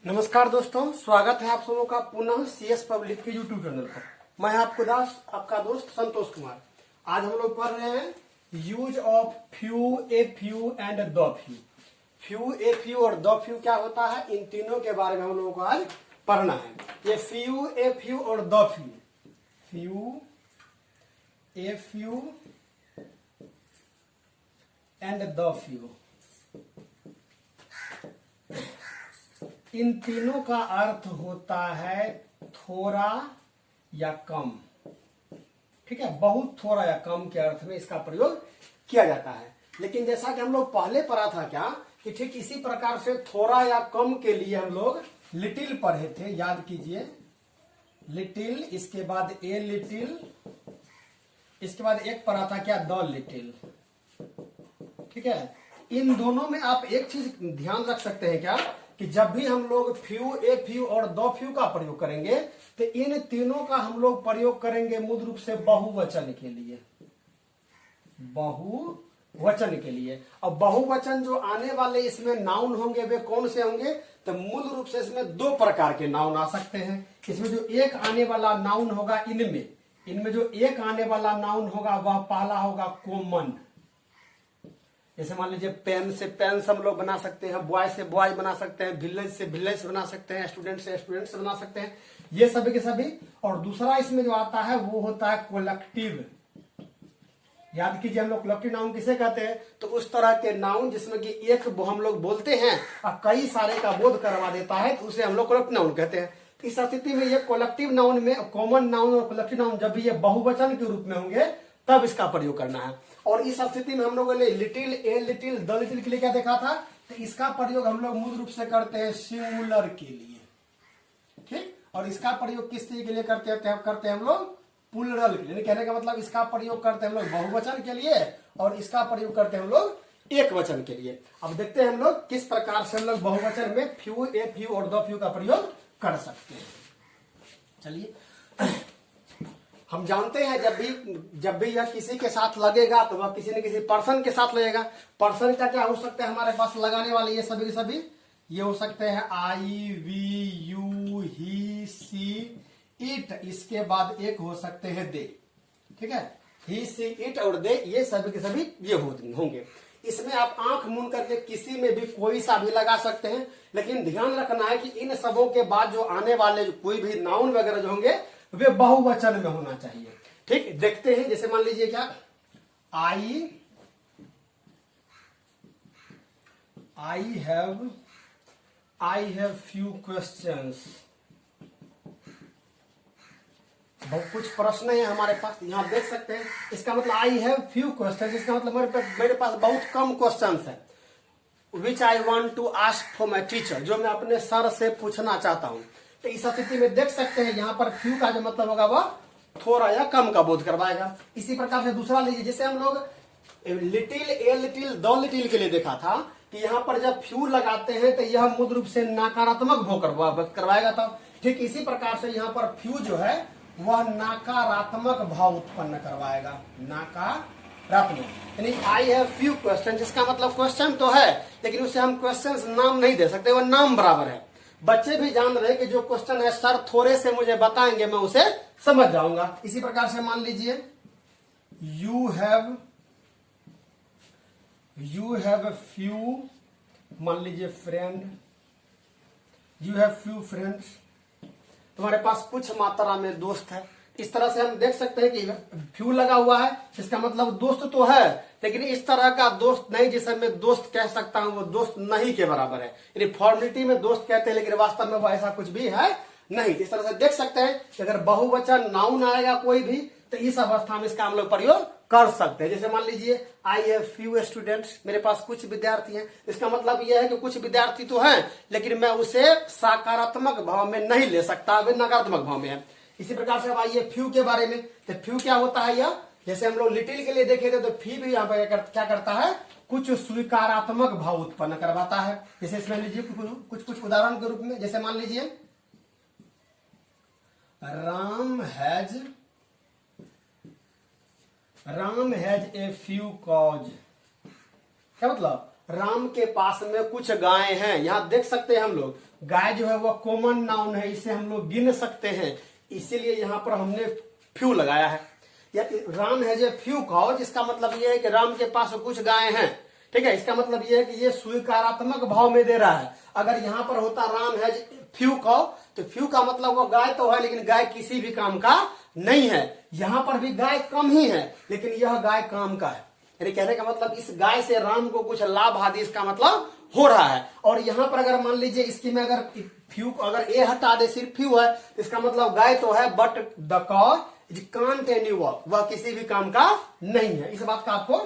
नमस्कार दोस्तों, स्वागत है आप सबों का पुनः सीएस पब्लिक के यूट्यूब चैनल पर। मैं आपका दोस्त संतोष कुमार। आज हम लोग पढ़ रहे हैं use of few, a few and the few. Few, a few और द फ्यू क्या होता है, इन तीनों के बारे में हम लोगों को आज पढ़ना है। ये फ्यू, ए फ्यू और the few, few, a few and the few, इन तीनों का अर्थ होता है थोड़ा या कम। ठीक है, बहुत थोड़ा या कम के अर्थ में इसका प्रयोग किया जाता है। लेकिन जैसा कि हम लोग पहले पढ़ा था क्या कि ठीक इसी प्रकार से थोड़ा या कम के लिए हम लोग लिटिल पढ़े थे, याद कीजिए। लिटिल, इसके बाद ए लिटिल, इसके बाद एक पढ़ा था क्या, द लिटिल। ठीक है, इन दोनों में आप एक चीज ध्यान रख सकते हैं क्या कि जब भी हम लोग फ्यू, ए फ्यू और द फ्यू का प्रयोग करेंगे तो इन तीनों का हम लोग प्रयोग करेंगे मूल रूप से बहुवचन के लिए, बहुवचन के लिए। और बहुवचन जो आने वाले इसमें नाउन होंगे वे कौन से होंगे, तो मूल रूप से इसमें दो प्रकार के नाउन आ सकते हैं। इसमें जो एक आने वाला नाउन होगा, इनमें जो एक आने वाला नाउन होगा वह पहला होगा कॉमन। जैसे मान लीजिए पेन से पेन्स हम लोग बना सकते हैं, बॉय से बॉय बना सकते हैं, विलेज से विलेज बना सकते हैं, स्टूडेंट से स्टूडेंट्स बना सकते हैं, ये सभी के सभी। और दूसरा इसमें जो आता है वो होता है कोलेक्टिव। याद कीजिए, हम लोग कोलेक्टिव नाउन किसे कहते हैं, तो उस तरह के नाउन जिसमें कि एक हम लोग बोलते हैं और कई सारे का बोध करवा देता है, तो उसे हम लोग कोलेक्टिव नाउन कहते हैं। इस स्थिति में ये कोलेक्टिव नाउन में कॉमन नाउन और कोलेक्टिव नाउन जब भी ये बहुवचन के रूप में होंगे तब इसका प्रयोग करना है। और इस स्थिति में हम लोगों ने little, a little, the little के लिए क्या देखा था, तो इसका प्रयोग हम लोग मूल रूप से करते हैं सिंगुलर के लिए। ठीक, और इसका प्रयोग किस चीज के लिए करते हैं हम लोग, प्लूरल के लिए। कहने का मतलब इसका प्रयोग करते हैं हम लोग बहुवचन के लिए और इसका प्रयोग करते हैं हम लोग एक वचन के लिए। अब देखते हैं हम लोग किस प्रकार से हम लोग बहुवचन में फ्यू, ए फ्यू और द फ्यू का प्रयोग कर सकते हैं। चलिए, हम जानते हैं जब भी यह किसी के साथ लगेगा तो वह किसी न किसी पर्सन के साथ लगेगा। पर्सन का क्या हो सकता है हमारे पास लगाने वाले, ये सभी के सभी ये हो सकते हैं I, we, you, he, she, it. इसके बाद एक हो सकते हैं दे। ठीक है, ही, सी, इट और दे, ये सभी के सभी ये होंगे। इसमें आप आंख मूंद करके किसी में भी कोई सा भी लगा सकते हैं, लेकिन ध्यान रखना है कि इन सबों के बाद जो आने वाले कोई भी नाउन वगैरह जो होंगे वे बहुवचन में होना चाहिए। ठीक, देखते हैं। जैसे मान लीजिए क्या, आई हैव फ्यू क्वेश्चंस। बहुत कुछ प्रश्न है हमारे पास, यहां देख सकते हैं। इसका मतलब आई हैव फ्यू क्वेश्चंस, इसका मतलब मेरे पास बहुत कम क्वेश्चंस है। Which I want to ask for my teacher, जो मैं अपने सर से पूछना चाहता हूं। तो इस स्थिति में देख सकते हैं यहाँ पर फ्यू का जो मतलब होगा वह थोड़ा या कम का बोध करवाएगा। इसी प्रकार से दूसरा लीजिए, जैसे हम लोग little, a little, the little के लिए देखा था कि यहाँ पर जब फ्यू लगाते हैं तो यह मूल रूप से नकारात्मक भाव करवाएगा था। ठीक इसी प्रकार से यहाँ पर फ्यू जो है वह नकारात्मक भाव उत्पन्न करवाएगा, नकारात्मक। यानी आई हैव फ्यू क्वेश्चन, जिसका मतलब क्वेश्चन तो है लेकिन उसे हम क्वेश्चन नाम नहीं दे सकते, वह नाम बराबर है। बच्चे भी जान रहे कि जो क्वेश्चन है सर थोड़े से मुझे बताएंगे, मैं उसे समझ जाऊंगा। इसी प्रकार से मान लीजिए यू हैव फ्यू, मान लीजिए friend, you have few friends, तुम्हारे पास कुछ मात्रा में दोस्त है। इस तरह से हम देख सकते हैं कि फ्यू लगा हुआ है, इसका मतलब दोस्त तो है लेकिन इस तरह का दोस्त नहीं जिसे मैं दोस्त कह सकता हूं, वो दोस्त नहीं के बराबर है। यानी फॉर्मेलिटी में दोस्त कहते हैं लेकिन वास्तव में वो ऐसा कुछ भी है नहीं। इस तरह से देख सकते हैं कि अगर बहुवचन नाउन आएगा कोई भी तो इस अवस्था में इसका हम लोग प्रयोग कर सकते हैं। जैसे मान लीजिए आई हैव फ्यू स्टूडेंट्स, मेरे पास कुछ विद्यार्थी हैं। इसका मतलब यह है कि कुछ विद्यार्थी तो हैं लेकिन मैं उसे सकारात्मक भाव में नहीं ले सकता, वे नकारात्मक भाव में है। इसी प्रकार से अब आइए फ्यू के बारे में। तो फ्यू क्या होता है, यह जैसे हम लोग लिटिल के लिए देखे थे तो फ्यू भी यहाँ पर क्या करता है, कुछ स्वीकारात्मक भाव उत्पन्न करवाता है। जैसे इसमें लीजिए कुछ उदाहरण के रूप में, जैसे मान लीजिए Ram has a few cause. क्या मतलब, राम के पास में कुछ गाय हैं। यहाँ देख सकते हैं हम लोग, गाय जो है वो कॉमन नाउन है, इसे हम लोग गिन सकते हैं, इसीलिए यहाँ पर हमने फ्यू लगाया है। या राम है जो फ्यू काउ, जिसका मतलब ये है कि राम के पास कुछ गाय हैं। ठीक है, इसका मतलब ये है कि ये स्वीकारात्मक भाव में दे रहा है। अगर यहाँ पर होता राम है फ्यू काउ, तो फ्यू का मतलब वो गाय तो है, लेकिन गाय किसी भी काम का नहीं है। यहाँ पर भी गाय कम ही है, लेकिन यह गाय काम का है। यानी कहने का मतलब इस गाय से राम को कुछ लाभ आदि इसका मतलब हो रहा है। और यहाँ पर अगर मान लीजिए इसकी में अगर फ्यू, अगर ए हटा दे सिर्फ फ्यू है, इसका मतलब गाय तो है but the cow is can't any work, वह किसी भी काम का नहीं है। इस बात का आपको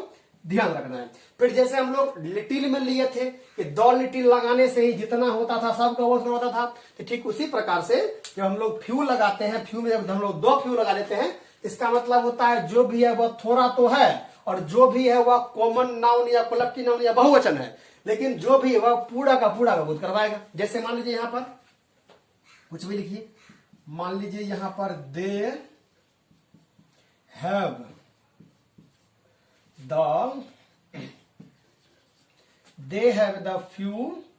ध्यान रखना है। फिर जैसे हम लोग लिटिल में लिए थे कि 2 लिटिल लगाने से ही जितना होता था सबका वो होता था, तो ठीक उसी प्रकार से जब हम लोग फ्यू लगाते हैं, फ्यू में जब हम लोग 2 फ्यू लगा देते हैं, इसका मतलब होता है जो भी है वह थोड़ा तो है, और जो भी है वह कॉमन नाउन या कलेक्टिव नाउन या बहुवचन है, लेकिन जो भी है वह पूरा का बोध करवाएगा। जैसे मान लीजिए यहां पर कुछ भी लिखिए, मान लीजिए यहां पर दे हैव द फ्यू,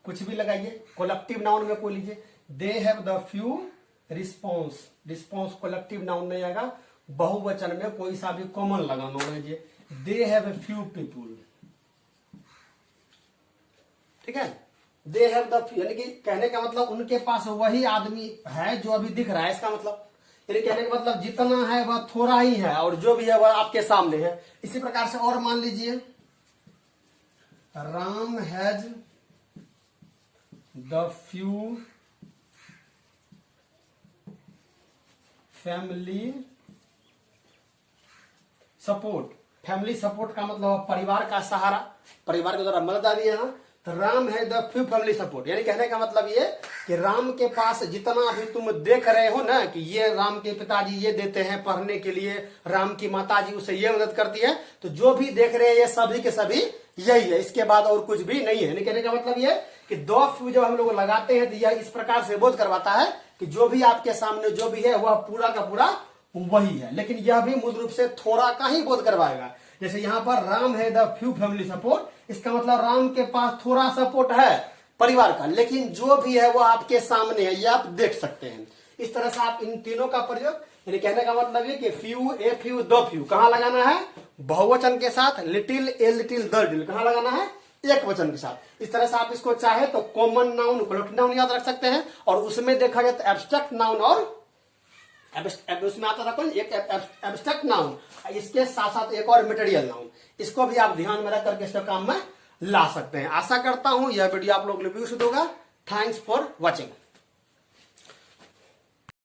कुछ भी लगाइए, कलेक्टिव नाउन में कोई लीजिए, they have the few response, response collective noun नहीं आएगा, बहुवचन में कोई सा भी कॉमन लगाना लीजिए, दे हैव फ्यू पीपुल। ठीक है, दे हैव द फ्यू, यानी कि कहने का मतलब उनके पास वही आदमी है जो अभी दिख रहा है, इसका मतलब यानी कहने का मतलब जितना है वह थोड़ा ही है, और जो भी है वह आपके सामने है। इसी प्रकार से और मान लीजिए, Ram has the few family support. Family support का मतलब परिवार का सहारा, परिवार के द्वारा मदद आ रही है ना, तो राम है द फ्यू फैमिली सपोर्ट। यानी कहने का मतलब ये कि राम के पास जितना भी तुम देख रहे हो ना, कि ये राम के पिताजी ये देते हैं पढ़ने के लिए, राम की माताजी उसे ये मदद करती है, तो जो भी देख रहे हैं ये सभी के सभी यही है, इसके बाद और कुछ भी नहीं है। यानी कहने का मतलब ये कि 2 फ्यू जब हम लोग लगाते हैं तो यह इस प्रकार से बोध करवाता है कि जो भी आपके सामने जो भी है वह पूरा का पूरा वही है, लेकिन यह भी मूल रूप से थोड़ा का ही बोध करवाएगा। जैसे यहाँ पर राम है द फ्यू फैमिली सपोर्ट, इसका मतलब राम के पास थोड़ा सपोर्ट है परिवार का, लेकिन जो भी है वो आपके सामने है, ये आप देख सकते हैं। इस तरह से आप इन तीनों का प्रयोग, यानी कहने का मतलब ये कि फ्यू, ए फ्यू, 2 फ्यू कहां लगाना है, बहुवचन के साथ, little, a little, the little कहां लगाना है, एक वचन के साथ। इस तरह से आप इसको चाहे तो कॉमन नाउन, कलेक्टिव नाउन याद रख सकते हैं, और उसमें देखा जाए तो एब्स्ट्रैक्ट नाउन, और उसमें आता था कोई एक एब्स्ट्रैक्ट नाउन, इसके साथ साथ एक और मटेरियल नाउन, इसको भी आप ध्यान में रख करके इसका काम में ला सकते हैं। आशा करता हूं यह वीडियो आप लोग को उपयुक्त होगा। Thanks for watching.